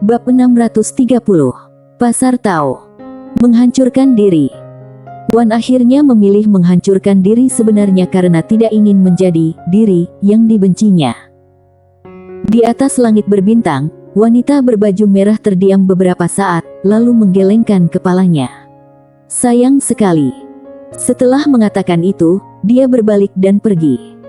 Bab 630. Pasar Tao. Menghancurkan diri. Wan akhirnya memilih menghancurkan diri sebenarnya karena tidak ingin menjadi diri yang dibencinya. Di atas langit berbintang, wanita berbaju merah terdiam beberapa saat, lalu menggelengkan kepalanya. Sayang sekali. Setelah mengatakan itu, dia berbalik dan pergi.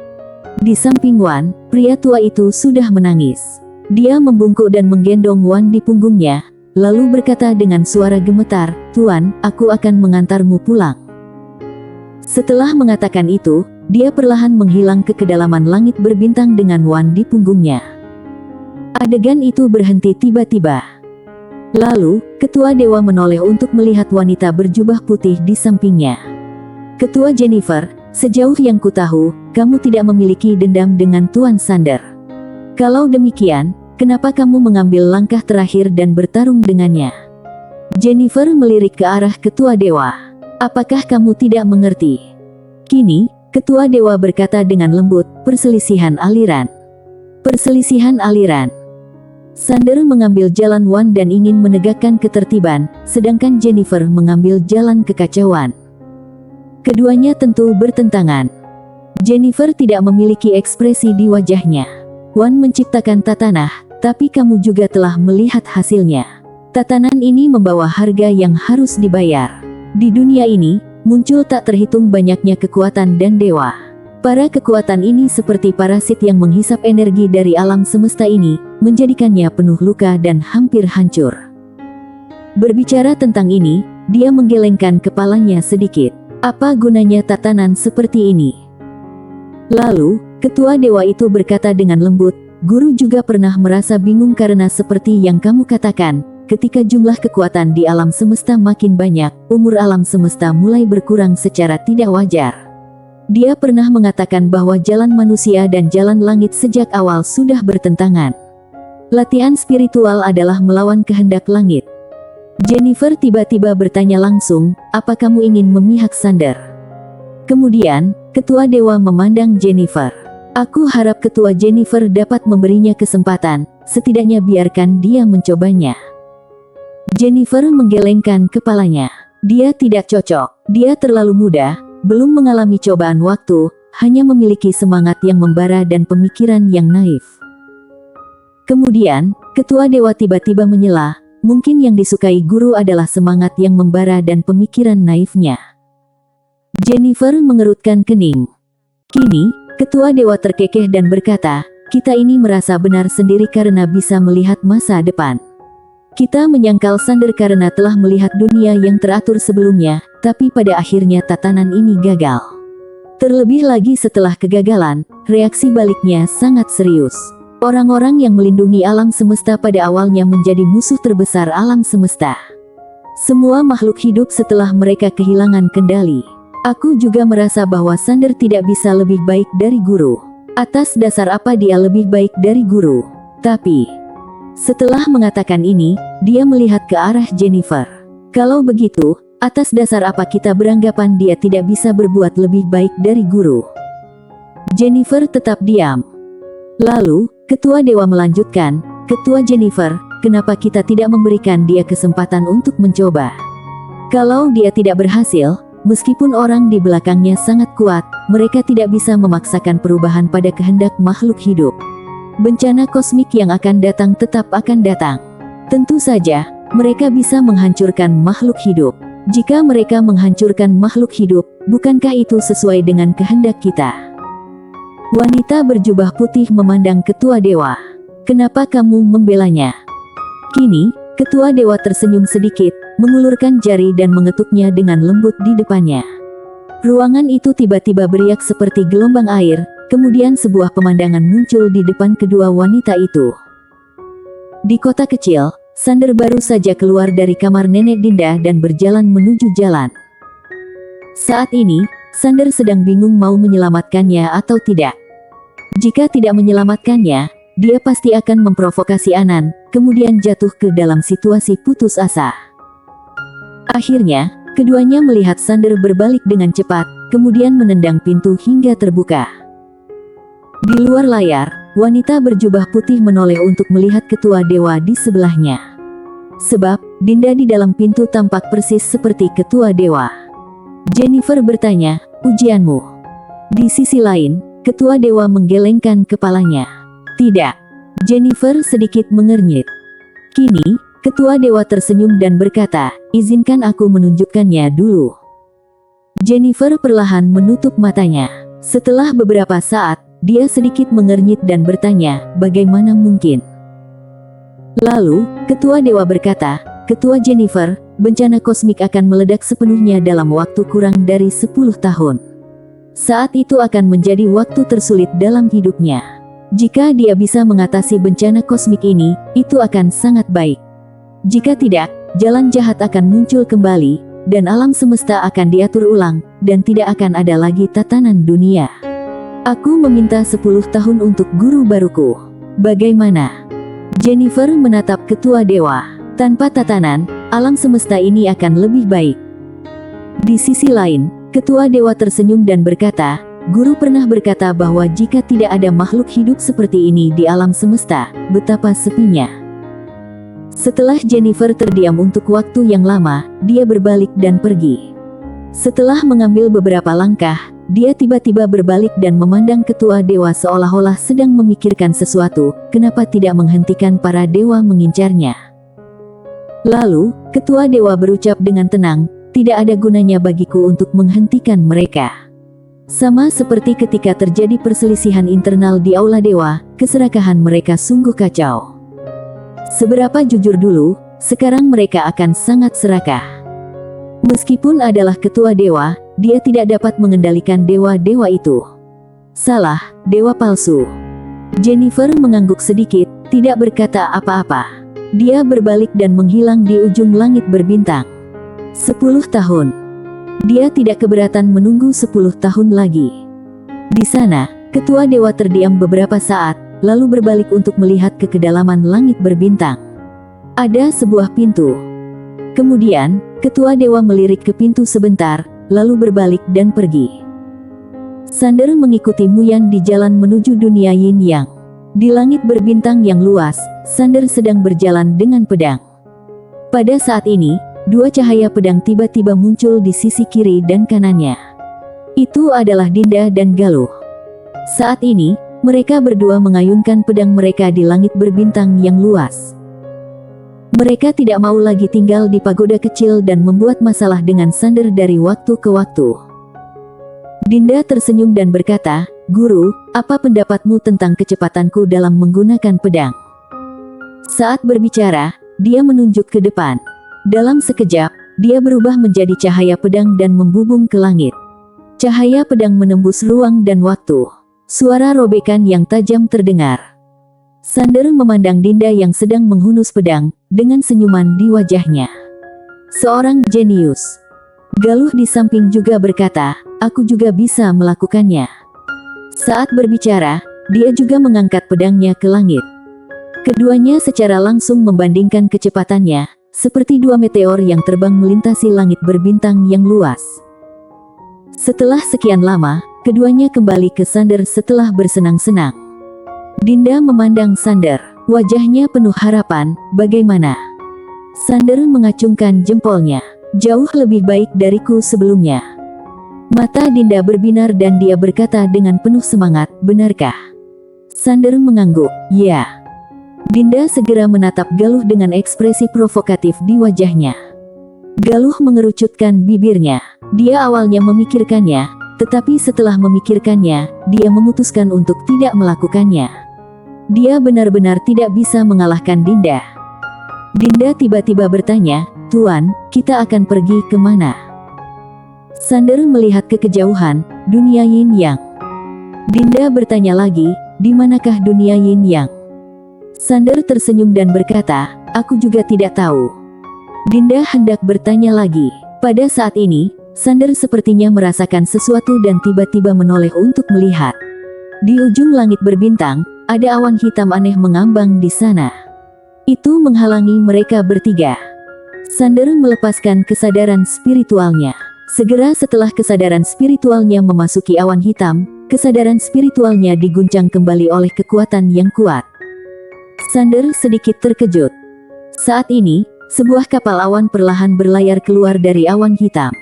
Di samping Wan, pria tua itu sudah menangis. Dia membungkuk dan menggendong Wan di punggungnya, lalu berkata dengan suara gemetar, "Tuan, aku akan mengantarmu pulang." Setelah mengatakan itu, dia perlahan menghilang ke kedalaman langit berbintang dengan Wan di punggungnya. Adegan itu berhenti tiba-tiba. Lalu, ketua dewa menoleh untuk melihat wanita berjubah putih di sampingnya. "Ketua Jennifer, sejauh yang kutahu, kamu tidak memiliki dendam dengan Tuan Sander. Kalau demikian, kenapa kamu mengambil langkah terakhir dan bertarung dengannya?" Jennifer melirik ke arah ketua dewa. "Apakah kamu tidak mengerti?" Kini, ketua dewa berkata dengan lembut, "Perselisihan aliran. Perselisihan aliran." Sander mengambil jalan Wan dan ingin menegakkan ketertiban, sedangkan Jennifer mengambil jalan kekacauan. Keduanya tentu bertentangan. Jennifer tidak memiliki ekspresi di wajahnya. "Wan menciptakan tatanah, tapi kamu juga telah melihat hasilnya. Tatanan ini membawa harga yang harus dibayar. Di dunia ini, muncul tak terhitung banyaknya kekuatan dan dewa. Para kekuatan ini seperti parasit yang menghisap energi dari alam semesta ini, menjadikannya penuh luka dan hampir hancur." Berbicara tentang ini, dia menggelengkan kepalanya sedikit. "Apa gunanya tatanan seperti ini?" Lalu, ketua dewa itu berkata dengan lembut, "Guru juga pernah merasa bingung karena seperti yang kamu katakan, ketika jumlah kekuatan di alam semesta makin banyak, umur alam semesta mulai berkurang secara tidak wajar. Dia pernah mengatakan bahwa jalan manusia dan jalan langit sejak awal sudah bertentangan. Latihan spiritual adalah melawan kehendak langit." Jennifer tiba-tiba bertanya langsung, "Apa kamu ingin memihak Sander?" Kemudian, ketua dewa memandang Jennifer. "Aku harap ketua Jennifer dapat memberinya kesempatan, setidaknya biarkan dia mencobanya." Jennifer menggelengkan kepalanya. Dia tidak cocok, dia terlalu muda, belum mengalami cobaan waktu, hanya memiliki semangat yang membara dan pemikiran yang naif. Kemudian, ketua dewa tiba-tiba menyela, "Mungkin yang disukai guru adalah semangat yang membara dan pemikiran naifnya." Jennifer mengerutkan kening. Kini, ketua dewa terkekeh dan berkata, "Kita ini merasa benar sendiri karena bisa melihat masa depan. Kita menyangkal Sander karena telah melihat dunia yang teratur sebelumnya, tapi pada akhirnya tatanan ini gagal. Terlebih lagi setelah kegagalan, reaksi baliknya sangat serius. Orang-orang yang melindungi alam semesta pada awalnya menjadi musuh terbesar alam semesta. Semua makhluk hidup setelah mereka kehilangan kendali. Aku juga merasa bahwa Sander tidak bisa lebih baik dari guru. Atas dasar apa dia lebih baik dari guru? Tapi..." Setelah mengatakan ini, dia melihat ke arah Jennifer. "Kalau begitu, atas dasar apa kita beranggapan dia tidak bisa berbuat lebih baik dari guru?" Jennifer tetap diam. Lalu, ketua dewa melanjutkan, "Ketua Jennifer, kenapa kita tidak memberikan dia kesempatan untuk mencoba? Kalau dia tidak berhasil, meskipun orang di belakangnya sangat kuat, mereka tidak bisa memaksakan perubahan pada kehendak makhluk hidup. Bencana kosmik yang akan datang tetap akan datang. Tentu saja, mereka bisa menghancurkan makhluk hidup. Jika mereka menghancurkan makhluk hidup, bukankah itu sesuai dengan kehendak kita?" Wanita berjubah putih memandang ketua dewa. "Kenapa kamu membelanya?" Kini, ketua dewa tersenyum sedikit, mengulurkan jari dan mengetuknya dengan lembut di depannya. Ruangan itu tiba-tiba beriak seperti gelombang air, kemudian sebuah pemandangan muncul di depan kedua wanita itu. Di kota kecil, Sander baru saja keluar dari kamar nenek Dinda dan berjalan menuju jalan. Saat ini, Sander sedang bingung mau menyelamatkannya atau tidak. Jika tidak menyelamatkannya, dia pasti akan memprovokasi Anan, kemudian jatuh ke dalam situasi putus asa. Akhirnya, keduanya melihat Sander berbalik dengan cepat, kemudian menendang pintu hingga terbuka. Di luar layar, wanita berjubah putih menoleh untuk melihat ketua dewa di sebelahnya. Sebab, Dinda di dalam pintu tampak persis seperti ketua dewa. Jennifer bertanya, "Ujianmu?" Di sisi lain, ketua dewa menggelengkan kepalanya. "Tidak." Jennifer sedikit mengernyit. Kini, ketua dewa tersenyum dan berkata, "Izinkan aku menunjukkannya dulu." Jennifer perlahan menutup matanya. Setelah beberapa saat, dia sedikit mengernyit dan bertanya, "Bagaimana mungkin?" Lalu, ketua dewa berkata, "Ketua Jennifer, bencana kosmik akan meledak sepenuhnya dalam waktu kurang dari 10 tahun. Saat itu akan menjadi waktu tersulit dalam hidupnya. Jika dia bisa mengatasi bencana kosmik ini, itu akan sangat baik. Jika tidak, jalan jahat akan muncul kembali, dan alam semesta akan diatur ulang, dan tidak akan ada lagi tatanan dunia. Aku meminta 10 tahun untuk guru baruku. Bagaimana?" Jennifer menatap ketua dewa. "Tanpa tatanan, alam semesta ini akan lebih baik." Di sisi lain, ketua dewa tersenyum dan berkata, "Guru pernah berkata bahwa jika tidak ada makhluk hidup seperti ini di alam semesta, betapa sepinya." Setelah Jennifer terdiam untuk waktu yang lama, dia berbalik dan pergi. Setelah mengambil beberapa langkah, dia tiba-tiba berbalik dan memandang ketua dewa seolah-olah sedang memikirkan sesuatu. Kenapa tidak menghentikan para dewa mengincarnya? Lalu, ketua dewa berucap dengan tenang, "Tidak ada gunanya bagiku untuk menghentikan mereka." Sama seperti ketika terjadi perselisihan internal di Aula Dewa, keserakahan mereka sungguh kacau. Seberapa jujur dulu, sekarang mereka akan sangat serakah. Meskipun adalah ketua dewa, dia tidak dapat mengendalikan dewa-dewa itu. Salah, dewa palsu. Jennifer mengangguk sedikit, tidak berkata apa-apa. Dia berbalik dan menghilang di ujung langit berbintang. 10 tahun. Dia tidak keberatan menunggu 10 tahun lagi. Di sana, ketua dewa terdiam beberapa saat, lalu berbalik untuk melihat ke kedalaman langit berbintang. Ada sebuah pintu. Kemudian, ketua dewa melirik ke pintu sebentar, lalu berbalik dan pergi. Sander mengikuti Muyan di jalan menuju dunia Yin Yang. Di langit berbintang yang luas, Sander sedang berjalan dengan pedang. Pada saat ini, dua cahaya pedang tiba-tiba muncul di sisi kiri dan kanannya. Itu adalah Dinda dan Galuh. Saat ini, mereka berdua mengayunkan pedang mereka di langit berbintang yang luas. Mereka tidak mau lagi tinggal di pagoda kecil dan membuat masalah dengan Sander dari waktu ke waktu. Dinda tersenyum dan berkata, "Guru, apa pendapatmu tentang kecepatanku dalam menggunakan pedang?" Saat berbicara, dia menunjuk ke depan. Dalam sekejap, dia berubah menjadi cahaya pedang dan membubung ke langit. Cahaya pedang menembus ruang dan waktu. Suara robekan yang tajam terdengar. Sander memandang Dinda yang sedang menghunus pedang, dengan senyuman di wajahnya. Seorang jenius. Galuh di samping juga berkata, "Aku juga bisa melakukannya." Saat berbicara, dia juga mengangkat pedangnya ke langit. Keduanya secara langsung membandingkan kecepatannya, seperti dua meteor yang terbang melintasi langit berbintang yang luas. Setelah sekian lama, keduanya kembali ke Sander setelah bersenang-senang. Dinda memandang Sander, wajahnya penuh harapan. "Bagaimana?" Sander mengacungkan jempolnya. "Jauh lebih baik dariku sebelumnya." Mata Dinda berbinar dan dia berkata dengan penuh semangat, "Benarkah?" Sander mengangguk, "Ya." Dinda segera menatap Galuh dengan ekspresi provokatif di wajahnya. Galuh mengerucutkan bibirnya. Dia awalnya memikirkannya, tetapi setelah memikirkannya, dia memutuskan untuk tidak melakukannya. Dia benar-benar tidak bisa mengalahkan Dinda. Dinda tiba-tiba bertanya, "Tuan, kita akan pergi kemana?" Sander melihat ke kejauhan, dunia Yin Yang. Dinda bertanya lagi, "Di manakah dunia Yin Yang?" Sander tersenyum dan berkata, "Aku juga tidak tahu." Dinda hendak bertanya lagi. Pada saat ini, Sander sepertinya merasakan sesuatu dan tiba-tiba menoleh untuk melihat. Di ujung langit berbintang, ada awan hitam aneh mengambang di sana. Itu menghalangi mereka bertiga. Sander melepaskan kesadaran spiritualnya. Segera setelah kesadaran spiritualnya memasuki awan hitam, kesadaran spiritualnya diguncang kembali oleh kekuatan yang kuat. Sander sedikit terkejut. Saat ini, sebuah kapal awan perlahan berlayar keluar dari awan hitam.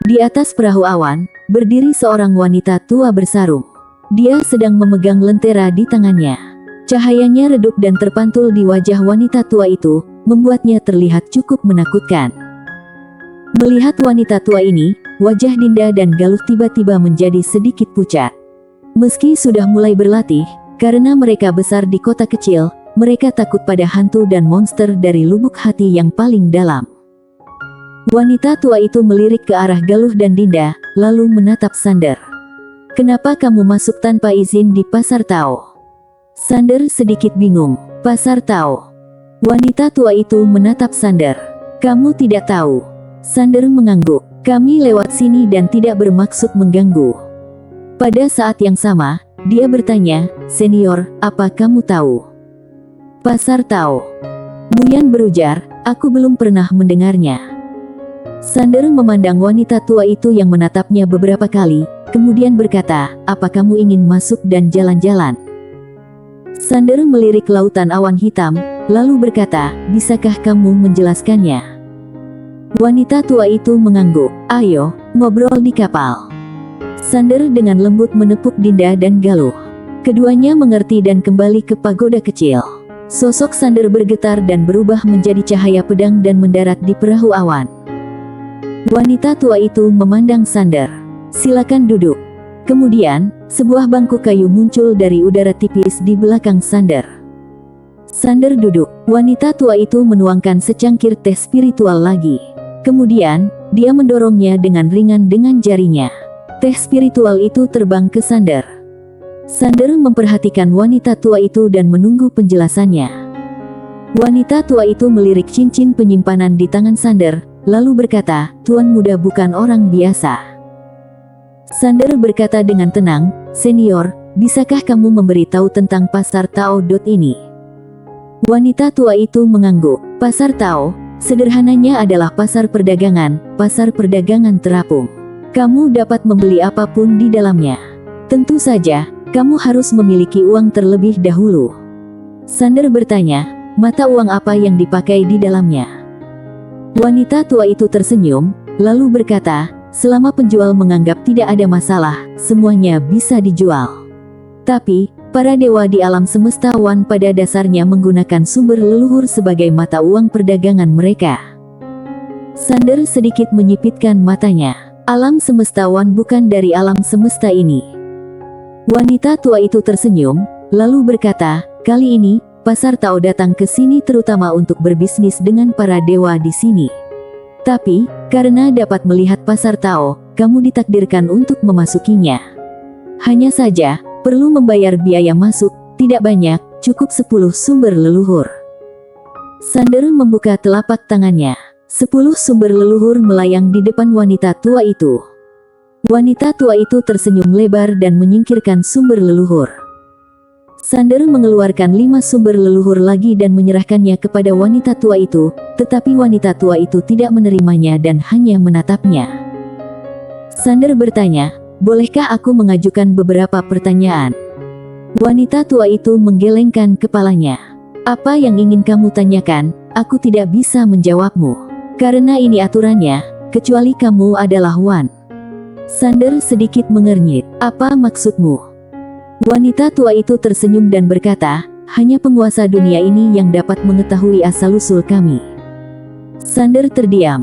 Di atas perahu awan, berdiri seorang wanita tua bersarung. Dia sedang memegang lentera di tangannya. Cahayanya redup dan terpantul di wajah wanita tua itu, membuatnya terlihat cukup menakutkan. Melihat wanita tua ini, wajah Dinda dan Galuh tiba-tiba menjadi sedikit pucat. Meski sudah mulai berlatih, karena mereka besar di kota kecil, mereka takut pada hantu dan monster dari lubuk hati yang paling dalam. Wanita tua itu melirik ke arah Galuh dan Dinda, lalu menatap Sander. "Kenapa kamu masuk tanpa izin di Pasar Tao?" Sander sedikit bingung. "Pasar Tao?" Wanita tua itu menatap Sander. "Kamu tidak tahu?" Sander mengangguk. "Kami lewat sini dan tidak bermaksud mengganggu." Pada saat yang sama, dia bertanya, "Senior, apa kamu tahu Pasar Tao?" Muyan berujar, "Aku belum pernah mendengarnya." Sander memandang wanita tua itu yang menatapnya beberapa kali, kemudian berkata, "Apa kamu ingin masuk dan jalan-jalan?" Sander melirik lautan awan hitam, lalu berkata, "Bisakah kamu menjelaskannya?" Wanita tua itu mengangguk. "Ayo, ngobrol di kapal." Sander dengan lembut menepuk Dinda dan Galuh. Keduanya mengerti dan kembali ke pagoda kecil. Sosok Sander bergetar dan berubah menjadi cahaya pedang dan mendarat di perahu awan. Wanita tua itu memandang Sander. "Silakan duduk." Kemudian, sebuah bangku kayu muncul dari udara tipis di belakang Sander. Sander duduk. Wanita tua itu menuangkan secangkir teh spiritual lagi. Kemudian, dia mendorongnya dengan ringan dengan jarinya. Teh spiritual itu terbang ke Sander. Sander memperhatikan wanita tua itu dan menunggu penjelasannya. Wanita tua itu melirik cincin penyimpanan di tangan Sander, lalu berkata, "Tuan muda bukan orang biasa." Sander berkata dengan tenang, "Senior, bisakah kamu memberitahu tentang Pasar Tao ini?" Wanita tua itu mengangguk. "Pasar Tao, sederhananya adalah pasar perdagangan terapung. Kamu dapat membeli apapun di dalamnya. Tentu saja, kamu harus memiliki uang terlebih dahulu." Sander bertanya, "Mata uang apa yang dipakai di dalamnya?" Wanita tua itu tersenyum, lalu berkata, "Selama penjual menganggap tidak ada masalah, semuanya bisa dijual. Tapi, para dewa di alam semesta Wan pada dasarnya menggunakan sumber leluhur sebagai mata uang perdagangan mereka." Sander sedikit menyipitkan matanya. "Alam semesta Wan bukan dari alam semesta ini." Wanita tua itu tersenyum, lalu berkata, "Kali ini, Pasar Tao datang ke sini terutama untuk berbisnis dengan para dewa di sini. Tapi, karena dapat melihat Pasar Tao, kamu ditakdirkan untuk memasukinya. Hanya saja, perlu membayar biaya masuk, tidak banyak, cukup 10 sumber leluhur." Sander membuka telapak tangannya. 10 sumber leluhur melayang di depan wanita tua itu. Wanita tua itu tersenyum lebar dan menyingkirkan sumber leluhur. Sander mengeluarkan 5 sumber leluhur lagi dan menyerahkannya kepada wanita tua itu, tetapi wanita tua itu tidak menerimanya dan hanya menatapnya. Sander bertanya, "Bolehkah aku mengajukan beberapa pertanyaan?" Wanita tua itu menggelengkan kepalanya. "Apa yang ingin kamu tanyakan? Aku tidak bisa menjawabmu. Karena ini aturannya, kecuali kamu adalah Wan." Sander sedikit mengernyit. "Apa maksudmu?" Wanita tua itu tersenyum dan berkata, "Hanya penguasa dunia ini yang dapat mengetahui asal-usul kami." Sander terdiam.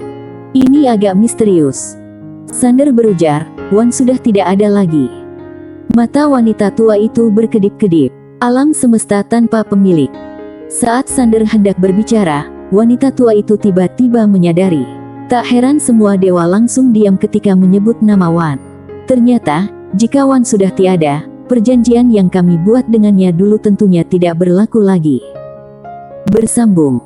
"Ini agak misterius." Sander berujar, "Wan sudah tidak ada lagi." Mata wanita tua itu berkedip-kedip. Alam semesta tanpa pemilik. Saat Sander hendak berbicara, wanita tua itu tiba-tiba menyadari. Tak heran semua dewa langsung diam ketika menyebut nama Wan. Ternyata, jika Wan sudah tiada, perjanjian yang kami buat dengannya dulu tentunya tidak berlaku lagi. Bersambung.